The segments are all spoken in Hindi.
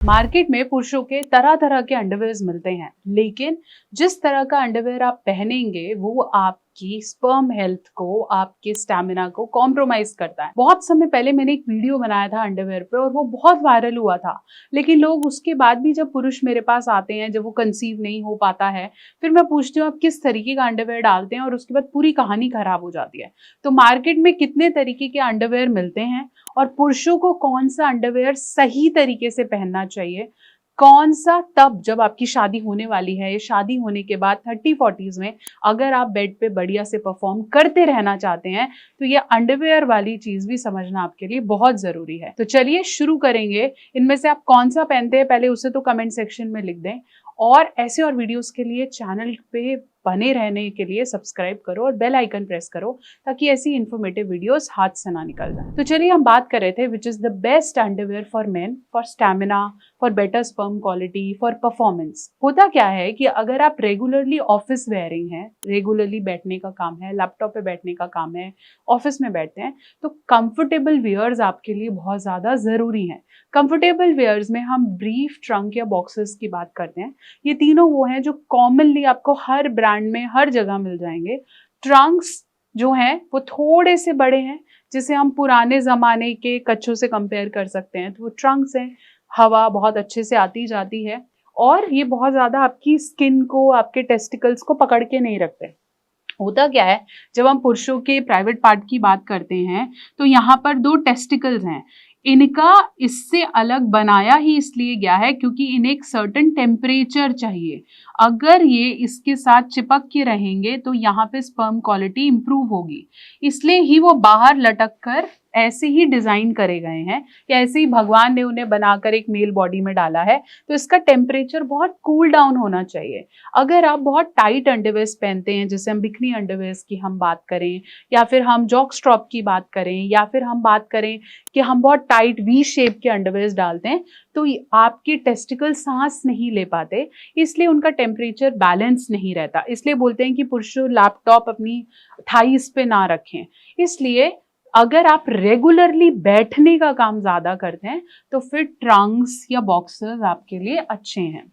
मार्केट में पुरुषों के तरह तरह के अंडरवेयर्स मिलते हैं, लेकिन जिस तरह का अंडरवेयर आप पहनेंगे वो आपकी स्पर्म हेल्थ को, आपके स्टैमिना को कॉम्प्रोमाइज करता है। बहुत समय पहले मैंने एक वीडियो बनाया था अंडरवेयर पे और वो बहुत वायरल हुआ था, लेकिन लोग उसके बाद भी जब पुरुष मेरे पास आते हैं, जब वो कंसीव नहीं हो पाता है, फिर मैं पूछती हूँ आप किस तरीके का अंडरवेयर डालते हैं, और उसके बाद पूरी कहानी खराब हो जाती है। तो मार्केट में कितने तरीके के अंडरवेयर मिलते हैं और पुरुषों को कौन सा अंडरवेयर सही तरीके से पहनना चाहिए, कौन सा तब जब आपकी शादी होने वाली है या शादी होने के बाद 30-40s में अगर आप बेड पे बढ़िया से परफॉर्म करते रहना चाहते हैं, तो ये अंडरवेयर वाली चीज भी समझना आपके लिए बहुत जरूरी है। तो चलिए शुरू करेंगे। इनमें से आप कौन सा पहनते हैं पहले उसे तो कमेंट सेक्शन में लिख दें, और ऐसे और वीडियोस के लिए चैनल पे बने रहने के लिए सब्सक्राइब करो और बेल आइकन प्रेस करो ताकि ऐसी इन्फॉर्मेटिव वीडियोस हाथ से ना निकल जाए। तो चलिए हम बात कर रहे थे which is the best underwear for main, for stamina, for better sperm quality, for performance. होता क्या है कि अगर आप रेगुलरली ऑफिस वेयरिंग है, रेगुलरली बैठने का काम है, लैपटॉप पे बैठने का काम है, ऑफिस में बैठते हैं, तो कंफर्टेबल वेयर्स आपके लिए बहुत ज्यादा जरूरी हैं। कंफर्टेबल वेयर्स में हम ब्रीफ, ट्रंक या बॉक्सेस की बात करते हैं। ये तीनों वो हैं जो कॉमनली आपको हर ब्रांड में हर जगह मिल जाएंगे। ट्रंक्स जो हैं वो थोड़े से बड़े हैं, जिसे हम पुराने जमाने के कच्छों से कंपेयर कर सकते हैं, तो वो ट्रंक्स हैं। हवा बहुत अच्छे से आती जाती है और ये बहुत ज्यादा आपकी स्किन को, आपके टेस्टिकल्स को पकड़ के नहीं रखते। होता क्या है, जब हम पुरुषों के प्राइवेट पार्ट की बात करते हैं तो यहाँ पर दो टेस्टिकल्स हैं। इनका इससे अलग बनाया ही इसलिए गया है क्योंकि इन्हें एक सर्टेन टेम्परेचर चाहिए। अगर ये इसके साथ चिपक के रहेंगे तो यहाँ पे स्पर्म क्वालिटी इंप्रूव होगी, इसलिए ही वो बाहर लटक कर ऐसे ही डिजाइन करे गए हैं, या ऐसे ही भगवान ने उन्हें बनाकर एक मेल बॉडी में डाला है। तो इसका टेम्परेचर बहुत कूल डाउन होना चाहिए। अगर आप बहुत टाइट अंडरवेयर्स पहनते हैं, जैसे हम बिकनी अंडरवेयर्स की हम बात करें, या फिर हम जॉक स्ट्रॉप की बात करें, या फिर हम बात करें कि हम बहुत टाइट वी शेप के अंडरवेयर्स डालते हैं, तो आपके टेस्टिकल सांस नहीं ले पाते, इसलिए उनका टेम्परेचर बैलेंस नहीं रहता। इसलिए बोलते हैं कि पुरुषों लैपटॉप अपनी थाइस पे ना रखें। इसलिए अगर आप रेगुलरली बैठने का काम ज्यादा करते हैं तो फिर ट्रंक्स या बॉक्सेस आपके लिए अच्छे हैं।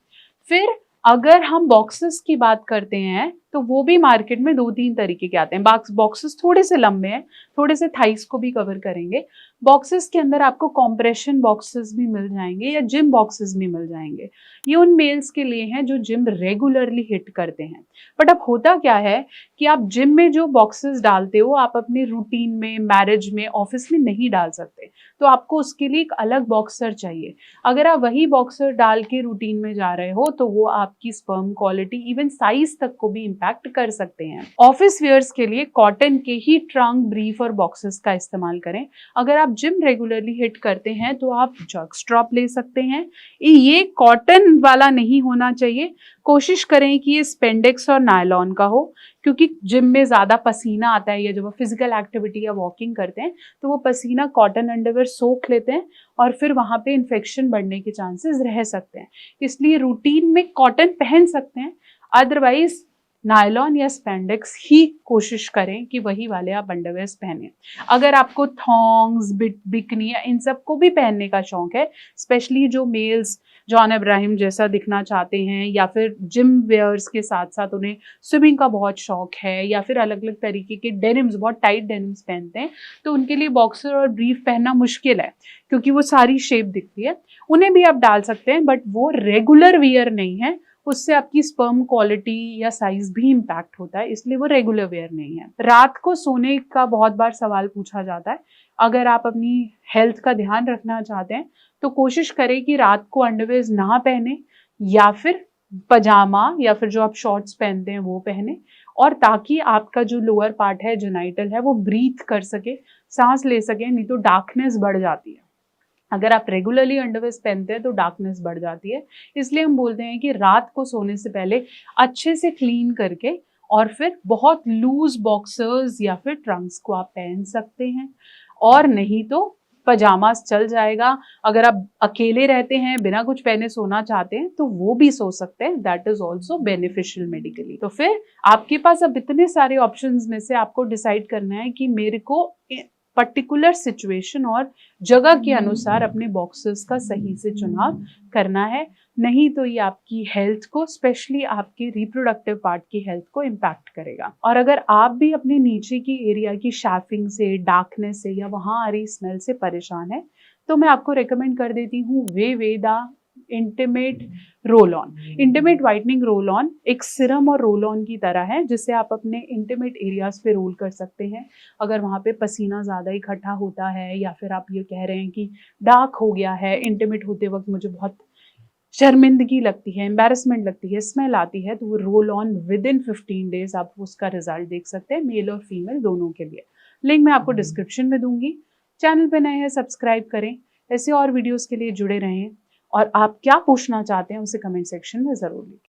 फिर अगर हम बॉक्सेस की बात करते हैं तो वो भी मार्केट में 2-3 तरीके के आते हैं। बॉक्सेस थोड़े से लंबे हैं, थोड़े से थाइस को भी कवर करेंगे। बॉक्सेस के अंदर आपको कॉम्प्रेशन बॉक्सेस भी मिल जाएंगे या जिम बॉक्सेस भी मिल जाएंगे। ये उन मेल्स के लिए हैं जो जिम रेगुलरली हिट करते हैं। बट अब होता क्या है कि आप जिम में जो बॉक्सेस डालते हो आप अपने रूटीन में, मैरिज में, ऑफिस में नहीं डाल सकते, तो आपको उसके लिए एक अलग बॉक्सर चाहिए। अगर आप वही बॉक्सर डाल के रूटीन में जा रहे हो तो वो आपकी स्पर्म क्वालिटी, इवन साइज तक को भी इम्पैक्ट कर सकते हैं। ऑफिस वेयर्स के लिए कॉटन के ही ट्रंक, ब्रीफ और बॉक्सेस का इस्तेमाल करें। अगर आप जिम रेगुलरली हिट करते हैं तो आप जॉक स्ट्रॉप ले सकते हैं। ये कॉटन वाला नहीं होना चाहिए, कोशिश करें कि ये स्पेंडेक्स और नायलॉन का हो, क्योंकि जिम में ज्यादा पसीना आता है या जब वो फिजिकल एक्टिविटी या वॉकिंग करते हैं तो वो पसीना कॉटन अंडरवेयर सोख लेते हैं और फिर वहां पे इन्फेक्शन बढ़ने के चांसेस रह सकते हैं। इसलिए रूटीन में कॉटन पहन सकते हैं, अदरवाइज नायलॉन या स्पेंडेक्स ही कोशिश करें कि वही वाले आप अंडरवेयर्स पहने। अगर आपको थॉन्ग्स, बिकनी या इन सब को भी पहनने का शौक है, स्पेशली जो मेल्स जॉन अब्राहिम जैसा दिखना चाहते हैं, या फिर जिम वेयर्स के साथ साथ उन्हें स्विमिंग का बहुत शौक है, या फिर अलग अलग तरीके के डेनिम्स, बहुत टाइट डेनिम्स पहनते हैं, तो उनके लिए बॉक्सर और ब्रीफ पहनना मुश्किल है क्योंकि वो सारी शेप दिखती है। उन्हें भी आप डाल सकते हैं, बट वो रेगुलर वियर नहीं है, उससे आपकी स्पर्म क्वालिटी या साइज भी इम्पैक्ट होता है, इसलिए वो रेगुलर वेयर नहीं है। रात को सोने का बहुत बार सवाल पूछा जाता है। अगर आप अपनी हेल्थ का ध्यान रखना चाहते हैं तो कोशिश करें कि रात को अंडरवेयर्स ना पहने, या फिर पजामा या फिर जो आप शॉर्ट्स पहनते हैं वो पहने, और ताकि आपका जो लोअर पार्ट है, जेनाइटल है, वो ब्रीथ कर सके, सांस ले सके। नहीं तो डार्कनेस बढ़ जाती है। अगर आप रेगुलरली अंडरवेयर्स पहनते हैं तो डार्कनेस बढ़ जाती है। इसलिए हम बोलते हैं कि रात को सोने से पहले अच्छे से क्लीन करके और फिर बहुत लूज बॉक्सर्स या फिर ट्रंक्स को आप पहन सकते हैं, और नहीं तो पजामास चल जाएगा। अगर आप अकेले रहते हैं, बिना कुछ पहने सोना चाहते हैं तो वो भी सो सकते हैं, that is also beneficial medically. तो फिर आपके पास अब इतने सारे ऑप्शंस में से आपको डिसाइड करना है कि मेरे को पर्टिकुलर सिचुएशन और जगह के अनुसार अपने बॉक्सेस का सही से चुनाव करना है, नहीं तो ये आपकी हेल्थ को, स्पेशली आपके रिप्रोडक्टिव पार्ट की हेल्थ को इम्पैक्ट करेगा। और अगर आप भी अपने नीचे की एरिया की शैफिंग से, डार्कनेस से या वहाँ आ रही स्मेल से परेशान है, तो मैं आपको रेकमेंड कर देती हूँ वेवेदा intimate roll on. Intimate whitening roll on एक सिरम और रोल ऑन की तरह है, जिसे आप अपने इंटीमेट एरियाज पे रोल कर सकते हैं। अगर वहाँ पे पसीना ज़्यादा इकट्ठा होता है या फिर आप ये कह रहे हैं कि डार्क हो गया है, इंटीमेट होते वक्त मुझे बहुत शर्मिंदगी लगती है, एम्बैरेसमेंट लगती है, स्मेल आती है, तो वो roll on with in 15 days आप उसका रिजल्ट देख सकते हैं, मेल और फीमेल दोनों के लिए। लिंक मैं आपको डिस्क्रिप्शन में दूंगी। चैनल पे नए हैं सब्सक्राइब करें, ऐसे और वीडियोस के लिए जुड़े रहें, और आप क्या पूछना चाहते हैं उसे कमेंट सेक्शन में ज़रूर लिखें।